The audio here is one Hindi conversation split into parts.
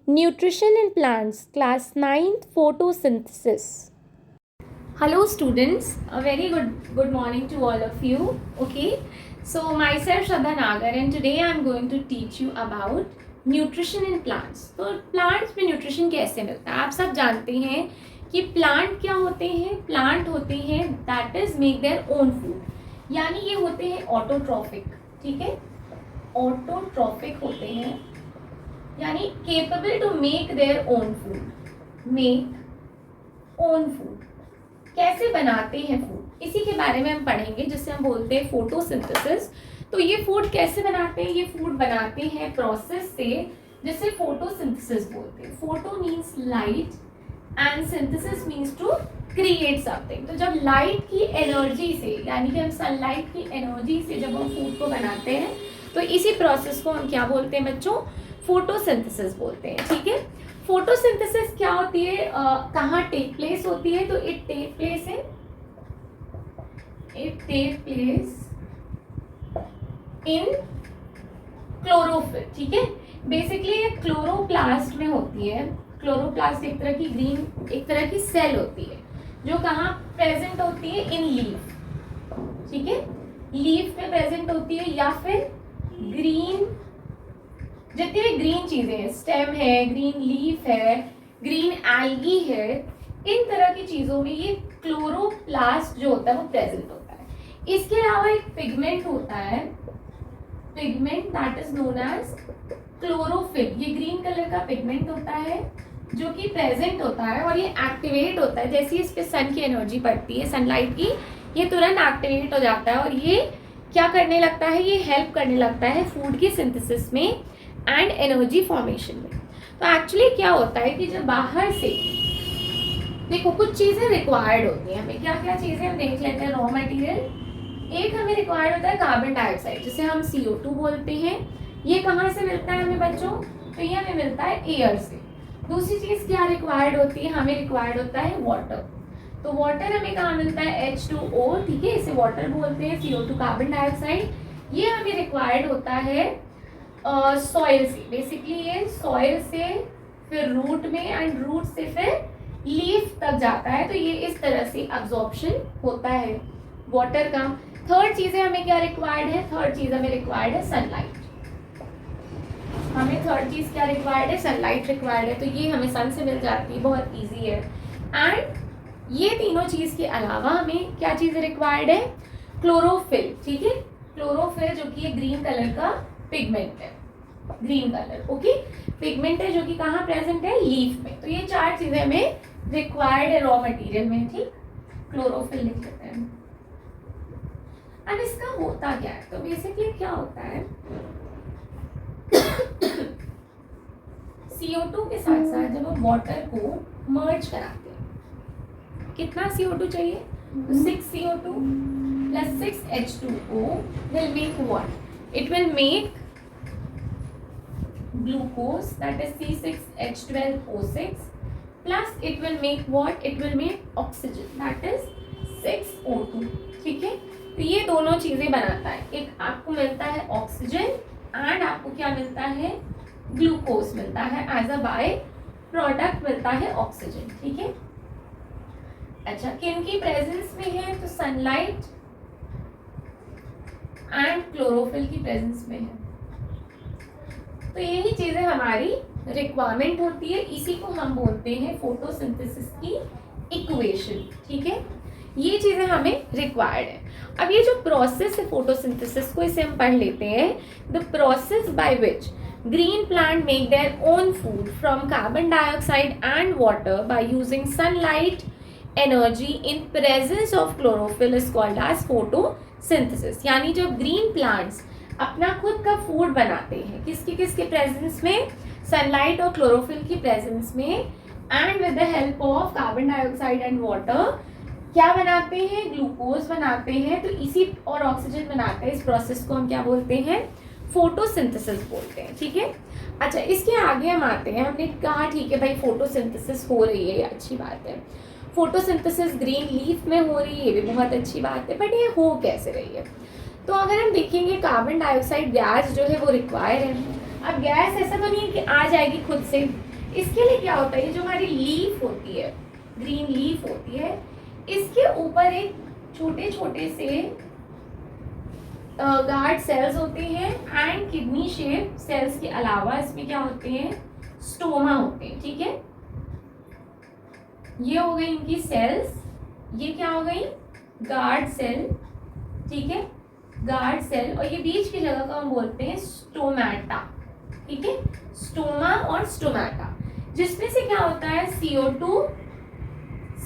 Nutrition in Plants, Class 9th, Photosynthesis. Hello students, a very good morning to all of you. Okay, so myself Shraddha Nagar and today I am going to teach you about nutrition in plants. तो plants में nutrition कैसे मिलता है? आप सब जानते हैं कि plant क्या होते हैं? Plant होते हैं that is make their own food. यानी ये होते हैं autotrophic, ठीक है? Autotrophic होते हैं यानी capable to make their own food. Make own food कैसे बनाते हैं फूड, इसी के बारे में हम पढ़ेंगे जिससे हम बोलते हैं फोटोसिंथेसिस. तो ये फूड कैसे बनाते हैं? ये फूड बनाते हैं प्रोसेस से जिसे फोटोसिंथेसिस बोलते हैं. Photo means light and synthesis means to create something. तो जब लाइट की एनर्जी से यानी कि हम सनलाइट की एनर्जी से जब हम फूड को बनाते हैं तो इसी प्रोसेस को हम क्या बोलते हैं बच्चों? फोटोसिंथेसिस बोलते हैं. ठीक है, फोटोसिंथेसिस क्या होती है, कहाँ टेक प्लेस होती है? तो it take place in chlorophyll. ठीक है, बेसिकली ये क्लोरोप्लास्ट में होती है. क्लोरोप्लास्ट एक तरह की सेल होती है जो कहाँ प्रेजेंट होती है? इन लीफ. ठीक है, लीफ में प्रेजेंट होती है या फिर ग्रीन, जितनी भी ग्रीन चीजें हैं, स्टेम है, ग्रीन लीफ है, ग्रीन एल्गी है, इन तरह की चीजों में ये क्लोरोप्लास्ट जो होता है वो प्रेजेंट होता है. इसके अलावा एक पिगमेंट होता है, pigment that is known as chlorophyll. ये ग्रीन कलर का पिगमेंट होता है जो कि प्रेजेंट होता है और ये एक्टिवेट होता है जैसे इस पे सन की एनर्जी पड़ती है, सनलाइट की, ये तुरंत एक्टिवेट हो जाता है और ये क्या करने लगता है? ये हेल्प करने लगता है फूड की सिंथेसिस में एंड एनर्जी फॉर्मेशन में. तो एक्चुअली क्या होता है कि जब बाहर से देखो कुछ चीज़ें रिक्वायर्ड होती हैं हमें. क्या क्या चीज़ें हम देख लेते हैं. रॉ मटेरियल, एक हमें रिक्वायर्ड होता है कार्बन डाइऑक्साइड जिसे हम CO2 बोलते हैं. ये कहाँ से मिलता है हमें बच्चों? तो ये हमें मिलता है एयर से. दूसरी चीज़ क्या रिक्वायर्ड होती है? हमें रिक्वायर्ड होता है वाटर. तो वाटर हमें कहाँ मिलता है? H2O. ठीक है, इसे वाटर बोलते हैं. CO2 carbon dioxide. ये हमें रिक्वायर्ड होता है सॉइल से. बेसिकली ये सॉइल से फिर रूट में एंड रूट से फिर लीफ तक जाता है. तो ये इस तरह से अब्जॉर्प्शन होता है वाटर का. थर्ड चीज़ें हमें क्या रिक्वायर्ड है? थर्ड चीज़ हमें रिक्वायर्ड है सनलाइट. हमें थर्ड चीज़ क्या रिक्वायर्ड है? सनलाइट रिक्वायर्ड है. तो ये हमें सन से मिल जाती है, बहुत ईजी है. एंड ये तीनों चीज़ के अलावा हमें क्या चीज़ें रिक्वायर्ड है? क्लोरोफिल. ठीक है, क्लोरोफिल जो कि ये ग्रीन कलर का पिगमेंट है, ग्रीन कलर. ओके, पिगमेंट है जो कि कहाँ प्रेजेंट है? लीफ में. तो ये चार चीजें हमें रिक्वायर्ड है रॉ मटेरियल में. ठीक, क्लोरोफिल लिख लेते हैं. अब इसका होता क्या है? तो बेसिकली क्या होता है CO2 के साथ साथ जब हम वाटर को मर्ज कराते हैं, कितना CO2 चाहिए? 6 CO2 plus 6 H2O will make what? It will make glucose, that is C6H12O6, plus it will make what? It will make oxygen, that is 6O2. ठीक है, तो ये दोनों चीजें बनाता है. एक आपको मिलता है ऑक्सीजन एंड आपको क्या मिलता है? ग्लूकोज मिलता है. एज अ बाय प्रोडक्ट मिलता है ऑक्सीजन. ठीक है, अच्छा किन की प्रेजेंस में है? तो सनलाइट एंड क्लोरोफिल की प्रेजेंस में है. तो यही चीजें हमारी रिक्वायरमेंट होती है. इसी को हम बोलते हैं फोटोसिंथेसिस की इक्वेशन. ठीक है, ये चीजें हमें रिक्वायर्ड है. अब ये जो प्रोसेस है फोटोसिंथेसिस को, इसे हम पढ़ लेते हैं. The process by which green plant make their own food from carbon dioxide and water by using sunlight energy in presence of chlorophyll is called as photosynthesis. यानी जब ग्रीन प्लांट्स अपना खुद का फूड बनाते हैं, किसके प्रेजेंस में? सनलाइट और क्लोरोफिल की प्रेजेंस में, and with the help of carbon dioxide and water क्या बनाते हैं? ग्लूकोज बनाते हैं. तो इसी और ऑक्सीजन बनाते हैं. इस प्रोसेस को हम क्या बोलते हैं? फोटोसिंथेसिस बोलते हैं. ठीक है, अच्छा इसके आगे हम आते हैं. हमने कहा ठीक है भाई फोटोसिंथेसिस हो रही है, अच्छी बात है. फोटोसिंथेसिस ग्रीन लीफ में हो रही है, ये भी बहुत अच्छी बात है. बट ये हो कैसे रही है? तो अगर हम देखेंगे कार्बन डाइऑक्साइड गैस जो है वो रिक्वायर है. अब गैस ऐसा तो नहीं है कि आ जाएगी खुद से. इसके लिए क्या होता है, ये जो हमारी लीफ होती है, ग्रीन लीफ होती है, इसके ऊपर एक छोटे छोटे से गार्ड सेल्स होते हैं एंड किडनी शेप सेल्स के अलावा इसमें क्या होते हैं, स्टोमा होते हैं, ठीक है। ये हो गई इनकी सेल्स, ये क्या हो गई, गार्ड सेल, ठीक है, गार्ड सेल, और ये बीच की जगह को हम बोलते हैं स्टोमेटा, ठीक है, स्टोमा और स्टोमेटा, जिसमें से क्या होता है,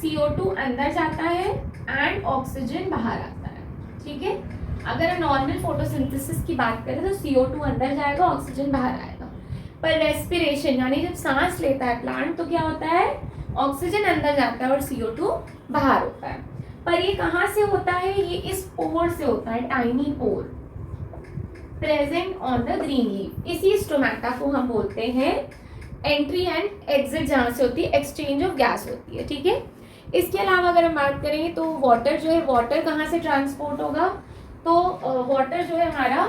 CO2 अंदर जाता है एंड ऑक्सीजन बाहर आता है, ठीक है। अगर नॉर्मल फोटोसिंथेसिस की बात करें तो CO2 अंदर जाएगा, ऑक्सीजन बाहर आएगा। पर रेस्पिरेशन यानी जब सांस लेता है प्लांट तो क्या होता है, ऑक्सीजन अंदर जाता है और CO2 बाहर होता है। पर ये कहाँ से होता है, ये इस पोर से होता है, tiny pore present on the green leaf. इसी स्टोमेटा को हम बोलते हैं एंट्री एंड एग्जिट, जहाँ से होती है एक्सचेंज ऑफ गैस होती है, ठीक है। इसके अलावा अगर हम बात करें तो वाटर जो है, वाटर कहाँ से ट्रांसपोर्ट होगा, तो वाटर जो है हमारा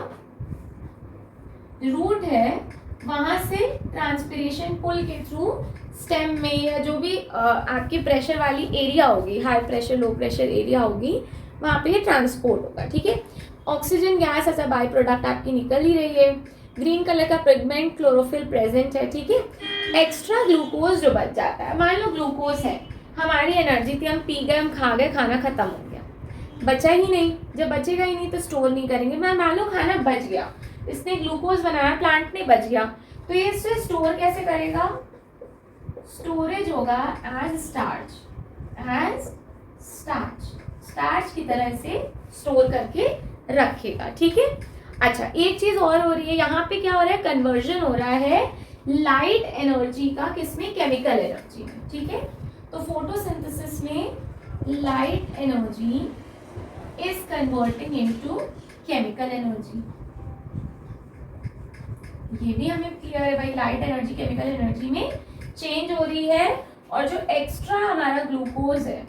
रूट है, वहां से ट्रांसपिरेशन पुल के थ्रू स्टेम में या जो भी आपकी प्रेशर वाली एरिया होगी, high pressure low pressure area होगी, वहां पे ये ट्रांसपोर्ट होगा, ठीक है। Oxygen gas as a by product आपकी निकल ही रही है। ग्रीन कलर का पिगमेंट क्लोरोफिल प्रेजेंट है, ठीक है। एक्स्ट्रा ग्लूकोज जो बच जाता है, मान लो ग्लूकोज है, हमारी एनर्जी थी, हम पी गए, हम खा गए, खाना खत्म हो गया, बचा ही नहीं, जब बचेगा ही नहीं तो स्टोर नहीं करेंगे। मैं मान लो खाना बच गया, इसने ग्लूकोज बनाया, प्लांट ने बच गया, तो ये इसे स्टोर कैसे करेगा, स्टोरेज होगा एज स्टार्च, स्टार्च की तरह से स्टोर करके रखेगा, ठीक है। अच्छा, एक चीज और हो रही है यहाँ पे, क्या हो रहा है, कन्वर्जन हो रहा है लाइट एनर्जी का, किसमें, केमिकल एनर्जी में, ठीक है। तो फोटोसिंथेसिस में light energy is converting into chemical energy. ये भी हमें क्लियर है भाई, लाइट एनर्जी केमिकल एनर्जी में चेंज हो रही है। और जो एक्स्ट्रा हमारा ग्लूकोज है,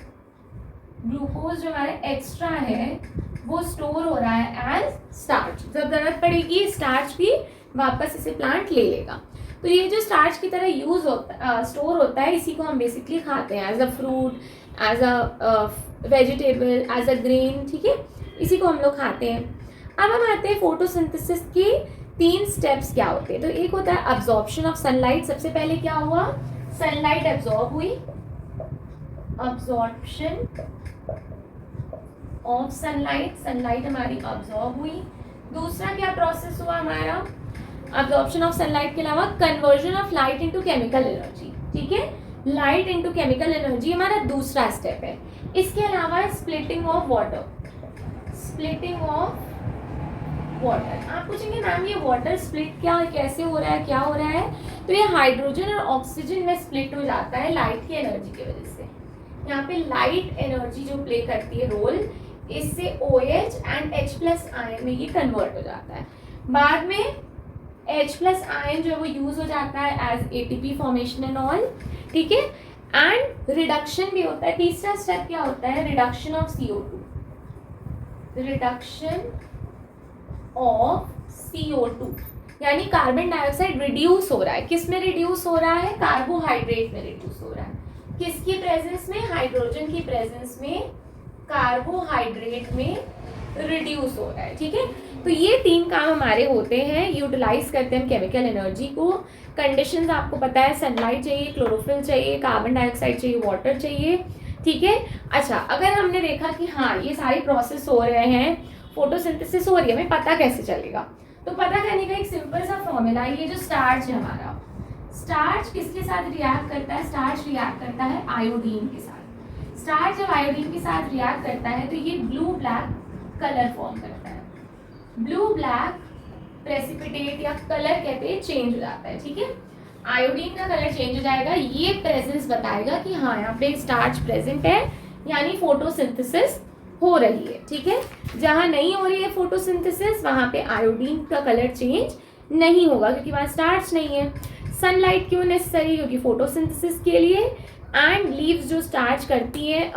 ग्लूकोज जो हमारा एक्स्ट्रा है वो स्टोर हो रहा है एज स्टार्च, जब जरूरत पड़ेगी स्टार्च भी वापस इसे प्लांट ले लेगा। तो ये जो स्टार्च की तरह यूज होता स्टोर होता है, इसी को हम बेसिकली खाते हैं as a fruit, as a vegetable, as a grain, ठीक है, इसी को हम लोग खाते हैं। अब हम आते हैं फोटोसिंथेसिस के 3 स्टेप्स क्या होते हैं। तो एक होता है अब्जॉर्प्शन ऑफ सनलाइट, सबसे पहले क्या हुआ, सनलाइट एब्जॉर्ब हुई, अब्जॉर्प्शन ऑफ सनलाइट, सनलाइट हमारी अब्जॉर्ब हुई। दूसरा क्या प्रोसेस हुआ हमारा, अब्जॉर्प्शन ऑफ सनलाइट के अलावा conversion of light into chemical energy, ठीक है, लाइट इनटू केमिकल एनर्जी हमारा दूसरा स्टेप है। इसके अलावा splitting of water, splitting of water. आप पूछेंगे मैम ये वाटर स्प्लिट क्या, कैसे हो रहा है, क्या हो रहा है, तो ये हाइड्रोजन और ऑक्सीजन में स्प्लिट हो जाता है लाइट की एनर्जी की वजह से। यहाँ पे लाइट एनर्जी जो प्ले करती है रोल, इससे OH एंड H+ आयन में ये कन्वर्ट हो जाता है। बाद में H+ आयन जो है वो यूज हो जाता है as ATP formation and all, ठीक है, एंड रिडक्शन भी होता है। तीसरा स्टेप क्या होता है, reduction of CO2, reduction of CO2 यानी कार्बन डाइऑक्साइड रिड्यूस हो रहा है। किस में रिड्यूस हो रहा है, कार्बोहाइड्रेट में रिड्यूस हो रहा है। किसकी प्रेजेंस में, हाइड्रोजन की प्रेजेंस में कार्बोहाइड्रेट में रिड्यूस हो रहा है, ठीक है। तो ये 3 काम हमारे होते हैं, यूटिलाइज करते हैं केमिकल एनर्जी को। कंडीशंस आपको पता है, सनलाइट चाहिए, क्लोरोफिल चाहिए, कार्बन डाइऑक्साइड चाहिए, वाटर चाहिए, ठीक है। अच्छा, अगर हमने देखा कि हाँ ये सारे प्रोसेस हो रहे हैं, फोटोसिंथेसिस हो रही है, हमें पता कैसे चलेगा, तो पता करने का एक सिंपल सा फॉर्मूला है। ये जो स्टार्च है हमारा, स्टार्च किसके साथ रिएक्ट करता है, स्टार्च रिएक्ट करता है आयोडीन के साथ। स्टार्च जब आयोडीन के साथ रिएक्ट करता है तो ये ब्लू ब्लैक कलर फॉर्म करता है। ब्लू ब्लैक प्रेसिपिटेट या कलर कहते हैं चेंज हो जाता है, ठीक है। आयोडीन का कलर चेंज हो जाएगा, ये प्रेजेंस बताएगा कि हाँ यहाँ पे स्टार्च प्रेजेंट है, यानी फोटोसिंथेसिस हो रही है, ठीक है। जहाँ नहीं हो रही है फोटोसिंथेसिस वहाँ पे आयोडीन का कलर चेंज नहीं होगा, क्योंकि वहाँ स्टार्च नहीं है। सनलाइट क्यों नेसेसरी, क्योंकि फोटोसिंथेसिस के लिए। एंड लीव्स जो स्टार्च करती है,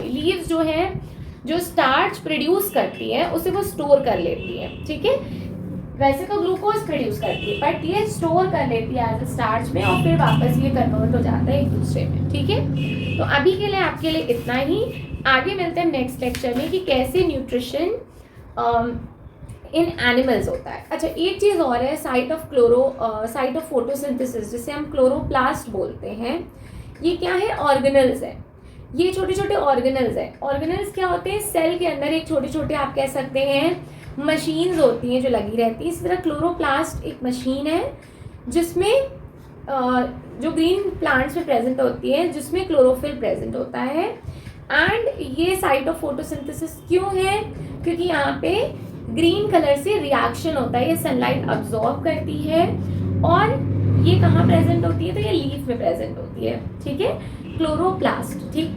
लीव्स जो है जो स्टार्च प्रोड्यूस करती है उसे वो स्टोर कर लेती है, ठीक है। वैसे तो ग्लूकोज प्रोड्यूस करती है बट ये स्टोर कर लेती है एज अ स्टार्च में और फिर वापस ये कन्वर्ट हो जाता है एक दूसरे में, ठीक है। तो अभी के लिए आपके लिए इतना ही, आगे मिलते हैं नेक्स्ट लेक्चर में कि कैसे न्यूट्रिशन इन एनिमल्स होता है। अच्छा, एक चीज़ और है, साइट ऑफ फोटोसिंथेसिस जिसे हम क्लोरोप्लास्ट बोलते हैं, ये क्या है, ऑर्गेनल्स है। ये छोटे छोटे ऑर्गेनल्स हैं। ऑर्गेनल्स क्या होते हैं, सेल के अंदर एक छोटे छोटे आप कह सकते हैं मशीन्स होती हैं जो लगी रहती है। इसी तरह क्लोरोप्लास्ट एक मशीन है जिसमें जो ग्रीन प्लांट्स में प्रेजेंट होती है, जिसमें क्लोरोफिल प्रेजेंट होता है। एंड ये साइट ऑफ फोटोसिंथेसिस क्यों है, क्योंकि यहाँ पे ग्रीन कलर से रिएक्शन होता है, ये सनलाइट अब्जॉर्ब करती है और ये कहाँ प्रेजेंट होती है, तो ये लीफ में प्रेजेंट होती है, ठीक है, क्लोरोप्लास्ट, ठीक।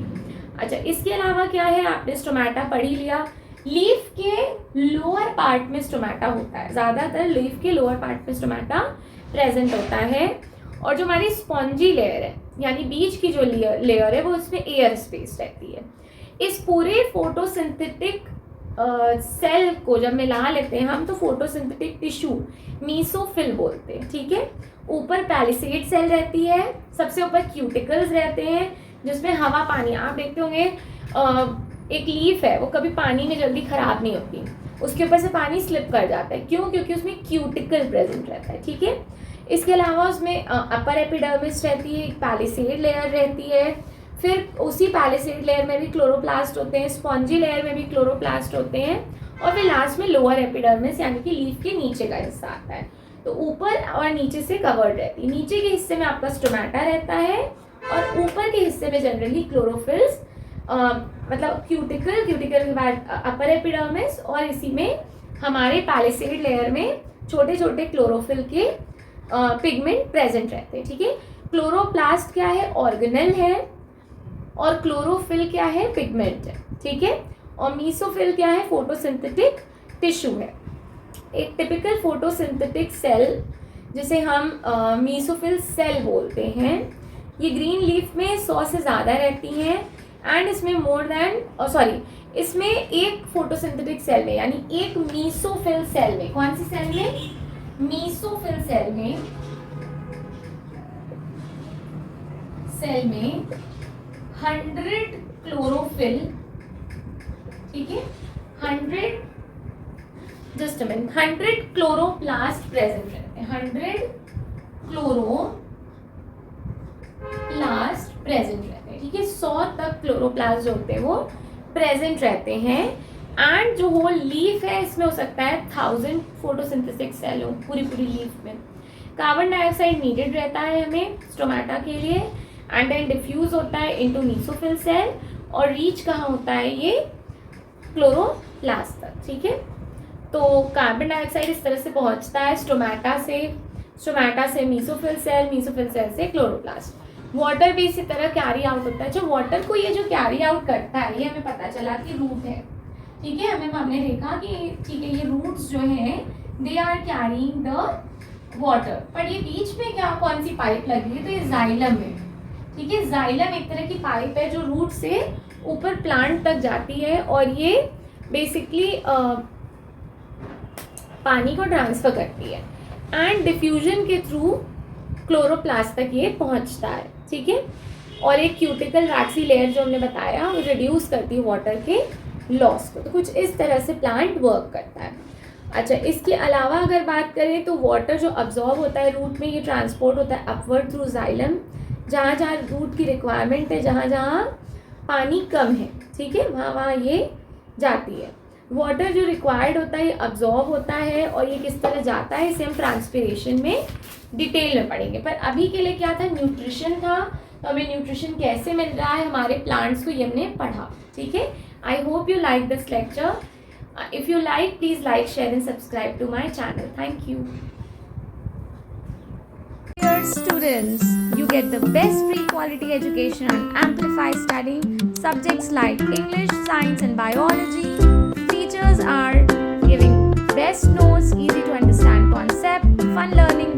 अच्छा, इसके अलावा क्या है, आपने स्टोमेटा पढ़ ही लिया। लीफ के लोअर पार्ट में स्टोमेटा होता है, ज़्यादातर लीफ के लोअर पार्ट में स्टोमेटा प्रेजेंट होता है। और जो हमारी स्पॉन्जी लेयर है, यानी बीच की जो लेयर है वो उसमें एयर स्पेस रहती है। इस पूरे फोटोसिंथेटिक सेल को जब मिला लेते हैं हम तो फोटोसिंथेटिक टिश्यू मीसोफिल बोलते हैं, ठीक है। ऊपर पैलिसेड सेल रहती है, सबसे ऊपर क्यूटिकल्स रहते हैं जिसमें हवा पानी, आप देखते होंगे एक लीफ है वो कभी पानी में जल्दी खराब नहीं होती, उसके ऊपर से पानी स्लिप कर जाता है, क्यों, क्योंकि उसमें क्यूटिकल प्रेजेंट रहता है, ठीक है। इसके अलावा उसमें अपर एपिडर्मिस रहती है, एक पैलिसेड लेयर रहती है, फिर उसी पैलिसेड लेयर में भी क्लोरोप्लास्ट होते हैं, स्पॉन्जी लेयर में भी क्लोरोप्लास्ट होते हैं, और फिर लास्ट में लोअर एपिडर्मिस यानी कि लीफ के नीचे का हिस्सा आता है। तो ऊपर और नीचे से कवर्ड रहती है। नीचे के हिस्से में आपका स्टोमेटा रहता है और ऊपर के हिस्से में जनरली क्लोरोफिल्स, मतलब क्यूटिकल के बाद अपर एपिडर्मिस, और इसी में हमारे पैलिसेड लेयर में छोटे छोटे क्लोरोफिल के पिगमेंट प्रेजेंट रहते हैं, ठीक है। क्लोरोप्लास्ट क्या है, ऑर्गेनल है, और क्लोरोफिल क्या है, पिगमेंट है, ठीक है। और मीसोफिल क्या है, फोटोसिंथेटिक टिश्यू है। एक टिपिकल फोटोसिंथेटिक सेल जिसे हम मीसोफिल सेल बोलते हैं, ये ग्रीन लीफ में 100 से ज़्यादा रहती हैं। एंड इसमें इसमें एक फोटोसिंथेटिक सेल में, यानी एक मीसोफिल सेल में, कौन सी सेल में, मीसोफिल सेल में 100 क्लोरोफिल, ठीक है, 100 क्लोरोप्लास्ट प्रेजेंट रहते हैं, 100 क्लोरोप्लास्ट प्रेजेंट रहते हैं, ठीक है। 100 तक क्लोरोप्लास्ट जो होते हैं वो प्रेजेंट रहते हैं। एंड जो होल लीफ है इसमें हो सकता है 1000 फोटोसिंथेटिक सेल हो पूरी लीफ में। कार्बन डाइऑक्साइड नीडेड रहता है हमें स्टोमेटा के लिए, एंड देन डिफ्यूज होता है इनटू मीसोफिल सेल, और रीच कहाँ होता है, ये क्लोरोप्लास्ट तक, ठीक है। तो कार्बन डाइऑक्साइड इस तरह से पहुंचता है स्टोमेटा से मीसोफिल सेल से क्लोरोप्लास्ट। वाटर भी इसी तरह कैरी आउट होता है। जो वाटर को ये जो कैरी आउट करता है, ये हमें पता चला कि रूट है, ठीक है। हमने देखा कि ठीक है ये रूट्स जो हैं they are carrying the water, पर ये बीच में क्या कौन सी पाइप लगी है, तो ये जाइलम है, ठीक है। जाइलम एक तरह की पाइप है जो रूट से ऊपर प्लांट तक जाती है, और ये बेसिकली पानी को ट्रांसफर करती है, एंड डिफ्यूजन के थ्रू क्लोरोप्लास्ट तक ये पहुंचता है, ठीक है। और एक क्यूटिकल वैक्सी लेयर जो हमने बताया वो रिड्यूस करती है वाटर के लॉस को। तो कुछ इस तरह से प्लांट वर्क करता है। अच्छा, इसके अलावा अगर बात करें तो वाटर जो अब्जॉर्ब होता है रूट में, ये ट्रांसपोर्ट होता है अपवर्ड थ्रू जाइलम, जहाँ जहाँ रूट की रिक्वायरमेंट है, जहाँ जहाँ पानी कम है, ठीक है, वहाँ ये जाती है। वाटर जो रिक्वायर्ड होता है ये अब्जॉर्ब होता है, और ये किस तरह जाता है इसे हम ट्रांसपिरेशन में डिटेल में पढ़ेंगे। पर अभी के लिए क्या था, न्यूट्रिशन था, तो हमें न्यूट्रिशन कैसे मिल रहा है हमारे प्लांट्स को ये हमने पढ़ा, ठीक है। I hope you like this lecture. If you like, please like, share and subscribe to my channel. Thank you. Dear students, you get the best free quality education on Amplify Study. Subjects like English, Science and Biology. Teachers are giving best notes, easy to understand concept, fun learning